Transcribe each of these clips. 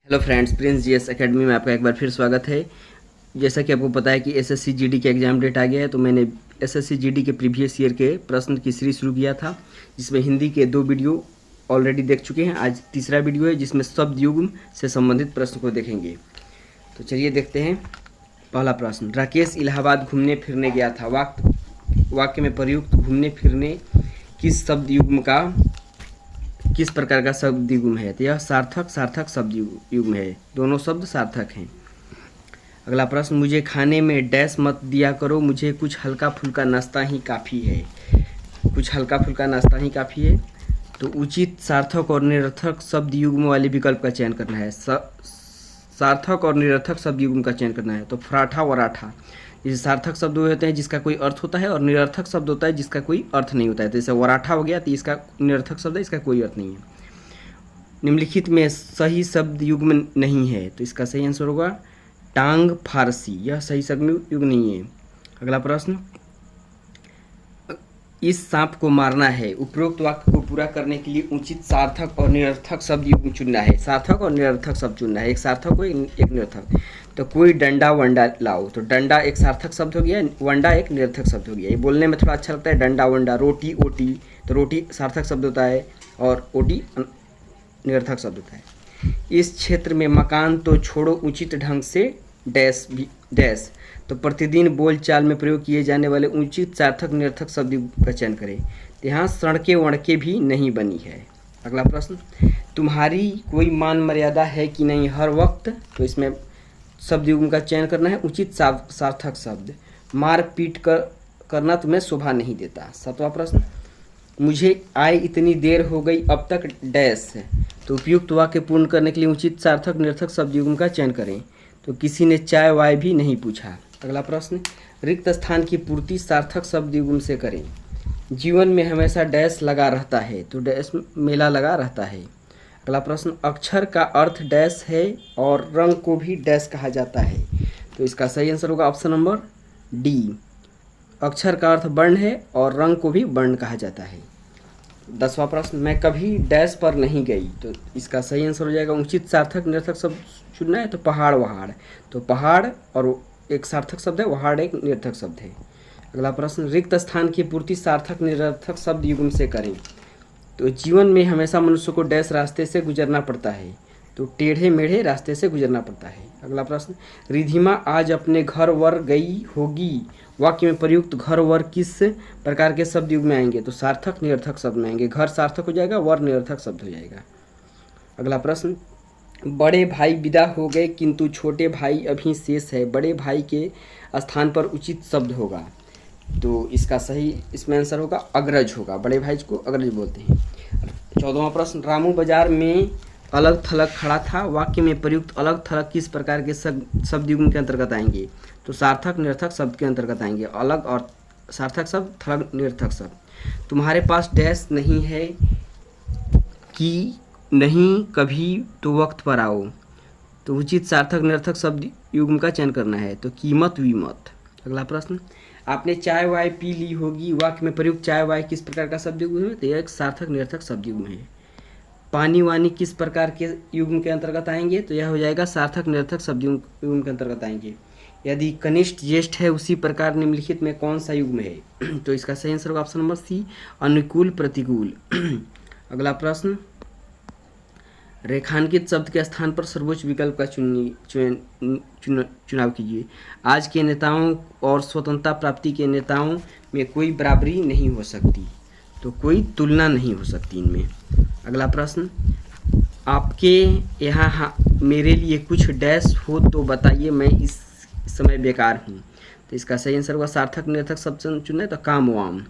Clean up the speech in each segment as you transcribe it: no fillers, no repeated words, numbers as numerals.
Hello friends, Prince GS academy में आपका एक बार फिर स्वागत है। जैसा कि आपको पता है कि एसएससी जीडी के एग्ज़ाम डेट आ गया है, तो मैंने एसएससी जीडी के प्रीवियस ईयर के प्रश्न की सीरीज शुरू किया था, जिसमें हिंदी के 2 वीडियो ऑलरेडी देख चुके हैं। आज तीसरा वीडियो है जिसमें शब्द युग्म से संबंधित प्रश्न को देखेंगे। तो चलिए देखते हैं। पहला प्रश्न, राकेश इलाहाबाद घूमने फिरने गया था। वाक्य में प्रयुक्त घूमने फिरने किस शब्द युग्म का किस प्रकार का शब्द युग्म है? तो यह सार्थक शब्द युग्म है। दोनों शब्द सार्थक हैं। अगला प्रश्न, मुझे खाने में डैश मत दिया करो, मुझे कुछ हल्का फुल्का नाश्ता ही काफ़ी है। कुछ हल्का फुल्का नाश्ता ही काफ़ी है। तो उचित सार्थक और निरर्थक शब्द युग्म वाले विकल्प का चयन करना है। सार्थक और निरर्थक शब्द युग्म का चयन करना है। तो फराठा वराठा, जैसे सार्थक शब्द होते हैं जिसका कोई अर्थ होता है, और निरर्थक शब्द होता है जिसका कोई अर्थ नहीं होता है। तो जैसे वराठा हो गया, तो इसका निरर्थक शब्द है, इसका कोई अर्थ नहीं है। निम्नलिखित में सही शब्द युग्म नहीं है, तो इसका सही आंसर होगा टांग फारसी। यह सही शब्द युग्म नहीं है। अगला प्रश्न, इस सांप को मारना है। उपरोक्त वाक्य को पूरा करने के लिए उचित सार्थक और निरर्थक शब्द युग्म चुनना है। सार्थक और निरर्थक शब्द चुनना है, एक सार्थक हो एक निरर्थक। तो कोई डंडा वंडा लाओ, तो डंडा एक सार्थक शब्द हो गया, वंडा एक निरर्थक शब्द हो गया। ये बोलने में थोड़ा अच्छा लगता है, डंडा वंडा। रोटी ओटी, तो रोटी सार्थक शब्द होता है और ओटी निरर्थक शब्द होता है। इस क्षेत्र में मकान तो छोड़ो, उचित ढंग से डैश भी डैश। तो प्रतिदिन बोलचाल में प्रयोग किए जाने वाले उचित सार्थक निरर्थक शब्द का चयन करें। तो यहाँ सड़के वड़के भी नहीं बनी है। अगला प्रश्न, तुम्हारी कोई मान मर्यादा है कि नहीं हर वक्त। तो इसमें शब्द युग्म का चयन करना है उचित सार्थक शब्द। मार पीट करना तुम्हें शोभा नहीं देता। 7वां प्रश्न, मुझे आए इतनी देर हो गई अब तक डैश। तो उपयुक्त वाक्य पूर्ण करने के लिए उचित सार्थक निरर्थक शब्द युग्म का चयन करें। तो किसी ने चाय वाय भी नहीं पूछा। अगला प्रश्न, रिक्त स्थान की पूर्ति सार्थक शब्द युग्म से करें। जीवन में हमेशा डैश लगा रहता है, तो डैश मेला लगा रहता है। अगला प्रश्न, अक्षर का अर्थ डैश है और रंग को भी डैश कहा जाता है। तो इसका सही आंसर होगा ऑप्शन नंबर डी। अक्षर का अर्थ वर्ण है और रंग को भी वर्ण कहा जाता है। 10वां प्रश्न, मैं कभी डैश पर नहीं गई। तो इसका सही आंसर हो जाएगा उचित सार्थक निरर्थक शब्द चुनना है। तो पहाड़ वहाड़, तो पहाड़ और एक सार्थक शब्द है, वहाड़ एक निरर्थक शब्द है। अगला प्रश्न, रिक्त स्थान की पूर्ति सार्थक निरर्थक शब्द युग्म से करें। तो जीवन में हमेशा मनुष्य को डैश रास्ते से गुजरना पड़ता है। तो टेढ़े मेढ़े रास्ते से गुजरना पड़ता है। अगला प्रश्न, रिधिमा आज अपने घर वर गई होगी। वाक्य में प्रयुक्त घर वर किस प्रकार के शब्द युग में आएंगे? तो सार्थक निरर्थक शब्द में आएंगे। घर सार्थक हो जाएगा, वर निरर्थक शब्द हो जाएगा। अगला प्रश्न, बड़े भाई विदा हो गए किंतु छोटे भाई अभी शेष है। बड़े भाई के स्थान पर उचित शब्द होगा। तो इसका सही इसमें आंसर होगा अग्रज होगा। बड़े भाई को अग्रज बोलते हैं। 14वां प्रश्न, रामू बाजार में अलग थलग खड़ा था। वाक्य में प्रयुक्त अलग थलग किस प्रकार के शब्द युग्म के अंतर्गत आएंगे? तो सार्थक निरर्थक शब्द के अंतर्गत आएंगे। अलग और सार्थक शब्द, थलग निरर्थक शब्द। तुम्हारे पास डैश नहीं है कि नहीं कभी तो वक्त पर आओ। तो उचित सार्थक निरर्थक शब्द युग्म का चयन करना है। तो कीमत विमत। अगला प्रश्न, आपने चाय वाय पी ली होगी। वाक्य में प्रयुक्त चाय वाय किस प्रकार का शब्द युग्म है? तो यह एक सार्थक निरर्थक शब्द युग्म है। पानी वानी किस प्रकार के युग्म के अंतर्गत आएंगे? तो यह हो जाएगा सार्थक निरर्थक शब्द युग्म के अंतर्गत आएंगे। यदि कनिष्ठ ज्येष्ठ है उसी प्रकार निम्नलिखित में कौन सा युग्म है? तो इसका सही आंसर होगा ऑप्शन नंबर सी, अनुकूल प्रतिकूल। अगला प्रश्न, रेखांकित शब्द के स्थान पर सर्वोच्च विकल्प का चुनाव कीजिए। आज के नेताओं और स्वतंत्रता प्राप्ति के नेताओं में कोई बराबरी नहीं हो सकती। तो कोई तुलना नहीं हो सकती इनमें। अगला प्रश्न, आपके यहाँ मेरे लिए कुछ डैश हो तो बताइए, मैं इस समय बेकार हूँ। तो इसका सही आंसर होगा सार्थक निरर्थक शब्द चुनना है। तो काम वाम।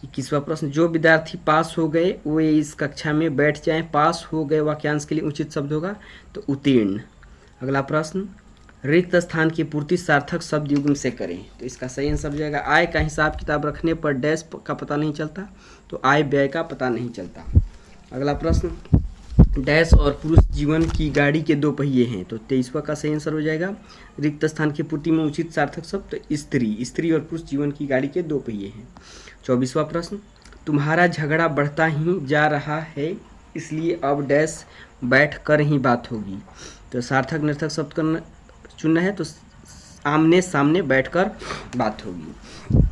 21वां प्रश्न, जो विद्यार्थी पास हो गए वे इस कक्षा में बैठ जाएं। पास हो गए वाक्यांश के लिए उचित शब्द होगा तो उत्तीर्ण। अगला प्रश्न, रिक्त स्थान की पूर्ति सार्थक शब्द युग्म से करें। तो इसका सही आंसर हो जाएगा आय का हिसाब किताब रखने पर डैश का पता नहीं चलता। तो आय व्यय का पता नहीं चलता। अगला प्रश्न, डैश और पुरुष जीवन की गाड़ी के 2 पहिए हैं। तो 23वां का सही आंसर हो जाएगा रिक्त स्थान की पूर्ति में उचित सार्थक शब्द स्त्री और पुरुष जीवन की गाड़ी के 2 पहिए हैं। 24वां प्रश्न, तुम्हारा झगड़ा बढ़ता ही जा रहा है इसलिए अब डैश बैठ कर ही बात होगी। तो सार्थक निरर्थक शब्द करना चुनना है तो आमने सामने बैठकर बात होगी।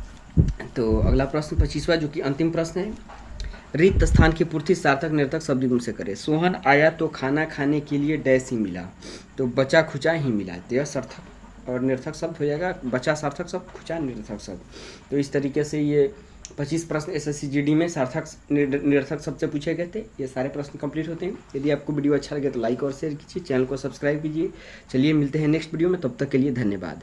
तो अगला प्रश्न 25वां, जो कि अंतिम प्रश्न है, रिक्त स्थान की पूर्ति सार्थक निरर्थक शब्द युग्म से करे। सोहन आया तो खाना खाने के लिए डैश ही मिला, तो बचा खुचा ही मिला। तो यह सार्थक और निरर्थक शब्द हो जाएगा, बचा सार्थक शब्द, खुचा निरर्थक शब्द। तो इस तरीके से ये 25 प्रश्न एसएससी जीडी में सार्थक निरर्थक शब्द से पूछे गए थे। ये सारे प्रश्न कंप्लीट होते हैं। यदि आपको वीडियो अच्छा लगे तो लाइक और शेयर कीजिए, चैनल को सब्सक्राइब कीजिए। चलिए मिलते हैं नेक्स्ट वीडियो में, तब तक के लिए धन्यवाद।